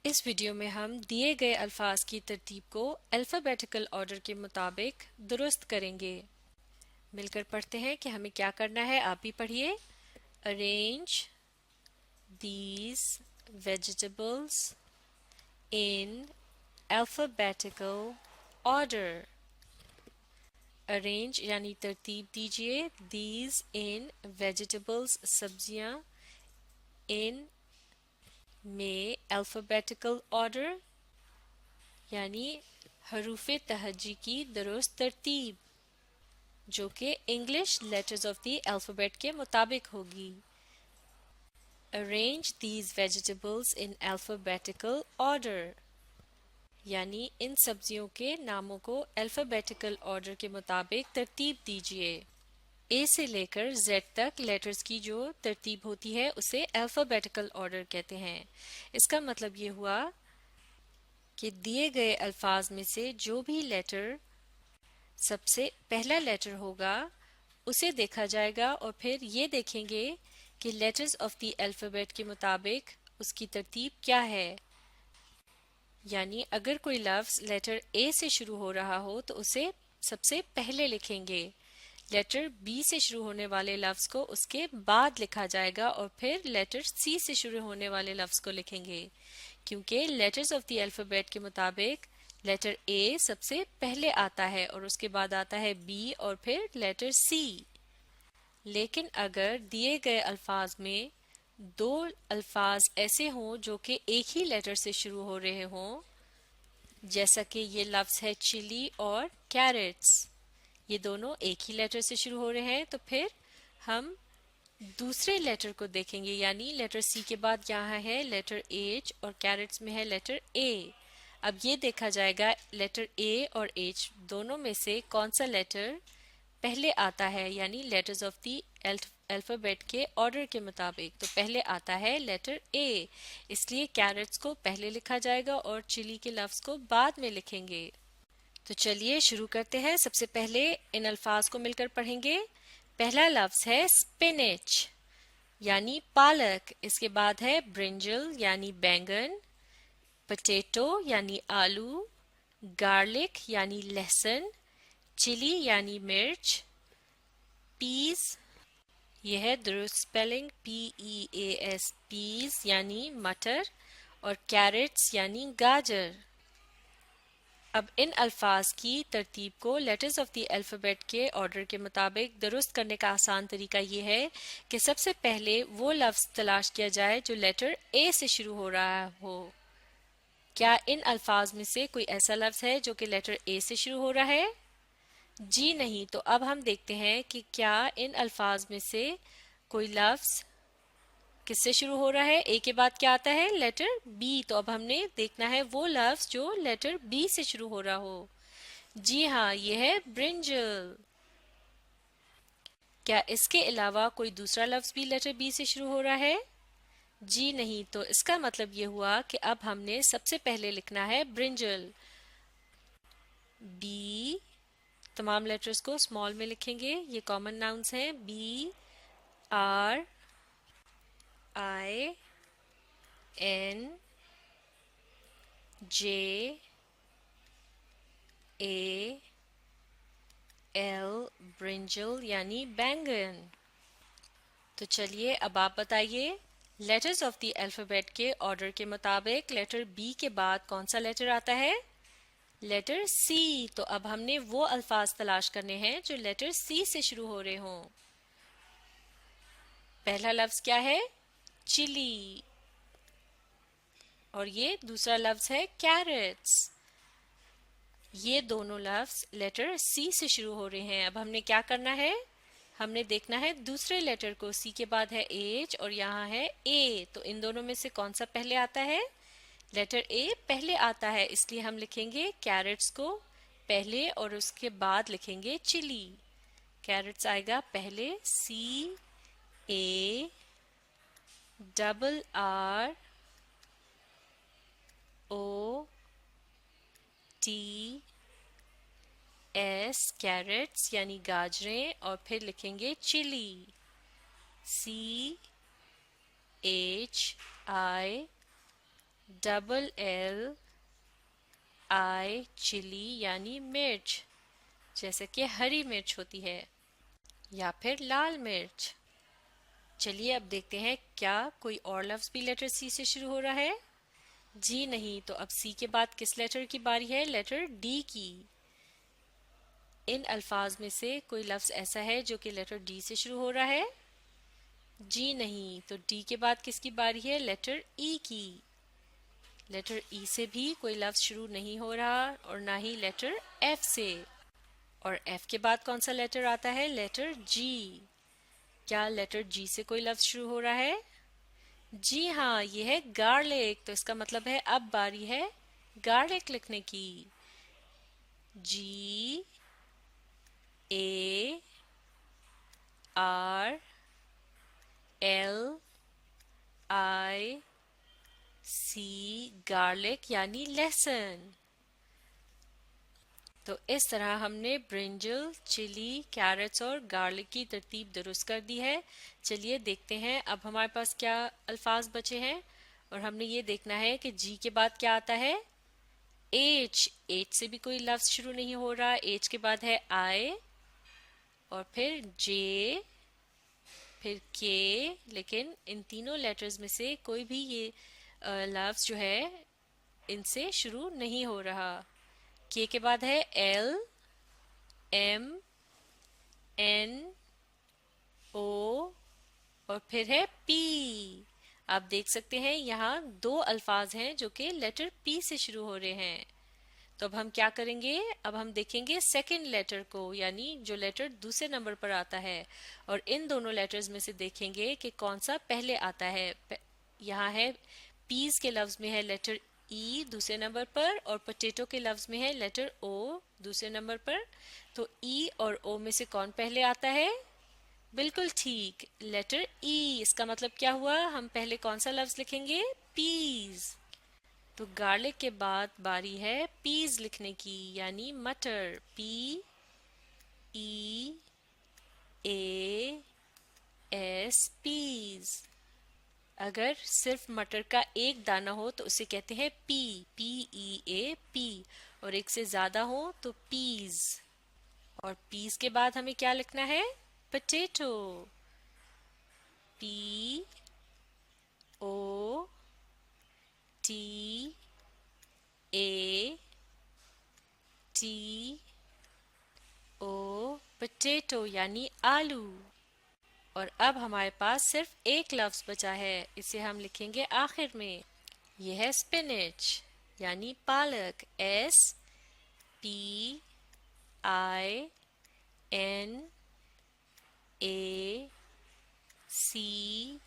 اس video میں ہم دیے گئے الفاظ کی ترتیب کو الفابیٹیکل آرڈر کے مطابق درست کریں گے۔ مل کر پڑھتے ہیں کہ ہمیں کیا کرنا ہے، آپ بھی پڑھیے۔ Arrange these vegetables in alphabetical order. Arrange یعنی ترتیب دیجیے، دیز ان ویجیٹیبلز سبزیاں، ان میں الفابیٹیکل آرڈر یعنی حروف تہجی کی درست ترتیب جو کہ English letters of the alphabet کے مطابق ہوگی۔ Arrange these vegetables in alphabetical order یعنی ان سبزیوں کے ناموں کو الفابیٹیکل آرڈر کے مطابق ترتیب دیجیے۔ اے سے لے کر زیڈ تک لیٹرز کی جو ترتیب ہوتی ہے اسے الفابیٹیکل آرڈر کہتے ہیں۔ اس کا مطلب یہ ہوا کہ دیے گئے الفاظ میں سے جو بھی لیٹر سب سے پہلا لیٹر ہوگا اسے دیکھا جائے گا اور پھر یہ دیکھیں گے کہ لیٹرز آف دی الفابیٹ کے مطابق اس کی ترتیب کیا ہے۔ یعنی اگر کوئی لفظ لیٹر اے سے شروع ہو رہا ہو تو اسے سب سے پہلے لکھیں گے، لیٹر بی سے شروع ہونے والے لفظ کو اس کے بعد لکھا جائے گا اور پھر لیٹر سی سے شروع ہونے والے لفظ کو لکھیں گے، کیونکہ لیٹرز آف دی الفابیٹ کے مطابق لیٹر اے سب سے پہلے آتا ہے اور اس کے بعد آتا ہے بی اور پھر لیٹر سی۔ لیکن اگر دیے گئے الفاظ میں دو الفاظ ایسے ہوں جو کہ ایک ہی لیٹر سے شروع ہو رہے ہوں، جیسا کہ یہ لفظ ہے چلی اور کیرٹس، یہ دونوں ایک ہی لیٹر سے شروع ہو رہے ہیں، تو پھر ہم دوسرے لیٹر کو دیکھیں گے، یعنی لیٹر سی کے بعد یہاں ہے لیٹر ایچ اور کیرٹس میں ہے لیٹر اے۔ اب یہ دیکھا جائے گا لیٹر اے اور ایچ دونوں میں سے کون سا لیٹر پہلے آتا ہے، یعنی لیٹرز آف دی الفابیٹ کے آرڈر کے مطابق، تو پہلے آتا ہے لیٹر اے، اس لیے کیرٹس کو پہلے لکھا جائے گا اور چلی کے لفظ کو بعد میں لکھیں گے۔ تو چلیے شروع کرتے ہیں۔ سب سے پہلے ان الفاظ کو مل کر پڑھیں گے۔ پہلا لفظ ہے اسپینچ یعنی پالک، اس کے بعد ہے برنجل یعنی بینگن، پوٹیٹو یعنی آلو، گارلک یعنی لہسن، چلی یعنی مرچ، پیز، یہ ہے درست سپیلنگ PEAS، پیز یعنی مٹر، اور کیرٹس یعنی گاجر۔ اب ان الفاظ کی ترتیب کو لیٹرز آف دی الفابیٹ کے آرڈر کے مطابق درست کرنے کا آسان طریقہ یہ ہے کہ سب سے پہلے وہ لفظ تلاش کیا جائے جو لیٹر اے سے شروع ہو رہا ہو۔ کیا ان الفاظ میں سے کوئی ایسا لفظ ہے جو کہ لیٹر اے سے شروع ہو رہا ہے؟ جی نہیں، تو اب ہم دیکھتے ہیں کہ کیا ان الفاظ میں سے کوئی لفظ کس سے شروع ہو رہا ہے۔ اے کے بعد کیا آتا ہے؟ لیٹر بی، تو اب ہم نے دیکھنا ہے وہ لفظ جو لیٹر بی سے شروع ہو رہا ہو۔ جی ہاں، یہ ہے برنجل۔ کیا اس کے علاوہ کوئی دوسرا لفظ بھی لیٹر بی سے شروع ہو رہا ہے؟ جی نہیں، تو اس کا مطلب یہ ہوا کہ اب ہم نے سب سے پہلے لکھنا ہے برنجل۔ بی، تمام لیٹرز کو اسمال میں لکھیں گے، یہ کامن ناؤنس ہیں، B R I N J A L, brinjal یعنی بینگن۔ تو چلیے اب آپ بتائیے لیٹرز آف دی الفابیٹ کے آرڈر کے مطابق لیٹر بی کے بعد کون سا لیٹر آتا ہے؟ لیٹر سی۔ تو اب ہم نے وہ الفاظ تلاش کرنے ہیں جو لیٹر سی سے شروع ہو رہے ہوں۔ پہلا لفظ کیا ہے؟ چلی، اور یہ دوسرا لفظ ہے کیرٹس۔ یہ دونوں لفظ لیٹر سی سے شروع ہو رہے ہیں۔ اب ہم نے کیا کرنا ہے؟ ہم نے دیکھنا ہے دوسرے لیٹر کو، سی کے بعد ہے ایچ اور یہاں ہے اے، تو ان دونوں میں سے کون سا پہلے آتا ہے؟ لیٹر اے پہلے آتا ہے، اس لیے ہم لکھیں گے کیرٹس کو پہلے اور اس کے بعد لکھیں گے چلی۔ کیرٹس آئے گا پہلے، C A double R O T S, carrots یعنی گاجریں، اور پھر لکھیں گے chilli, C H I double L I chilli یعنی مرچ، جیسے کہ ہری مرچ ہوتی ہے، یا پھر لال مرچ۔ چلیے اب دیکھتے ہیں کیا کوئی اور لفظ بھی لیٹر سی سے شروع ہو رہا ہے؟ جی نہیں، تو اب سی کے بعد کس لیٹر کی باری ہے؟ لیٹر ڈی کی۔ ان الفاظ میں سے کوئی لفظ ایسا ہے جو کہ لیٹر ڈی سے شروع ہو رہا ہے؟ جی نہیں، تو ڈی کے بعد کس کی باری ہے؟ لیٹر ای کی۔ لیٹر ای سے بھی کوئی لفظ شروع نہیں ہو رہا اور نہ ہی لیٹر ایف سے۔ اور ایف کے بعد کون سا لیٹر آتا ہے؟ لیٹر جی۔ کیا لیٹر جی سے کوئی لفظ شروع ہو رہا ہے؟ جی ہاں، یہ ہے گارلک، تو اس کا مطلب ہے اب باری ہے گارلک لکھنے کی۔ G A R L I C, garlic یعنی لہسن۔ تو اس طرح ہم نے برنجل، چلی، کیرٹس اور گارلک کی ترتیب درست کر دی ہے۔ چلیے دیکھتے ہیں اب ہمارے پاس کیا الفاظ بچے ہیں، اور ہم نے یہ دیکھنا ہے کہ جی کے بعد کیا آتا ہے؟ ایچ۔ ایچ سے بھی کوئی لفظ شروع نہیں ہو رہا۔ ایچ کے بعد ہے آئی، اور پھر جے، پھر کے، لیکن ان تینوں لیٹرز میں سے کوئی بھی یہ لفظ جو ہے ان سے شروع نہیں ہو رہا۔ کے کے بعد ہے ایل، ایم، این، او، اور پھر ہے پی۔ آپ دیکھ سکتے ہیں یہاں دو الفاظ ہیں جو کہ لیٹر پی سے شروع ہو رہے ہیں۔ تو اب ہم کیا کریں گے؟ اب ہم دیکھیں گے سیکنڈ لیٹر کو، یعنی جو لیٹر دوسرے نمبر پر آتا ہے، اور ان دونوں لیٹرز میں سے دیکھیں گے کہ کون سا پہلے آتا ہے۔ یہاں ہے پیز کے لفظ میں ہے لیٹر ای دوسرے نمبر پر، اور پوٹیٹو کے لفظ میں ہے لیٹر او دوسرے نمبر پر۔ تو ای اور او میں سے کون پہلے آتا ہے؟ بالکل ٹھیک، لیٹر ای۔ اس کا مطلب کیا ہوا؟ ہم پہلے کون سا لفظ لکھیں گے؟ پیز۔ تو گارلک کے بعد باری ہے پیز لکھنے کی، یعنی مٹر۔ پی ای اے ایس، پیز۔ اگر صرف مٹر کا ایک دانہ ہو تو اسے کہتے ہیں پی، پی ای اے، پی، اور ایک سے زیادہ ہو تو پیز۔ اور پیز کے بعد ہمیں کیا لکھنا ہے؟ Potato. P O T A T O, potato یعنی آلو۔ اور اب ہمارے پاس صرف ایک لفظ بچا ہے، اسے ہم لکھیں گے آخر میں۔ یہ ہے اسپینچ یعنی پالک۔ ایس پی آئی این اے سی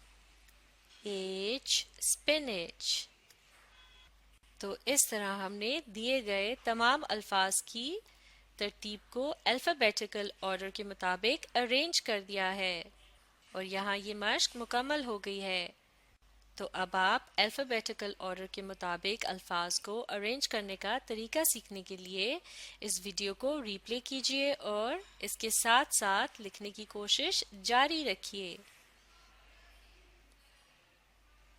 ایچ، اسپینچ۔ تو اس طرح ہم نے دیے گئے تمام الفاظ کی ترتیب کو الفابیٹیکل آرڈر کے مطابق ارینج کر دیا ہے، اور یہاں یہ مشق مکمل ہو گئی ہے۔ تو اب آپ الفابیٹیکل آرڈر کے مطابق الفاظ کو ارینج کرنے کا طریقہ سیکھنے کے لیے اس ویڈیو کو ری پلے کیجیے اور اس کے ساتھ ساتھ لکھنے کی کوشش جاری رکھیے۔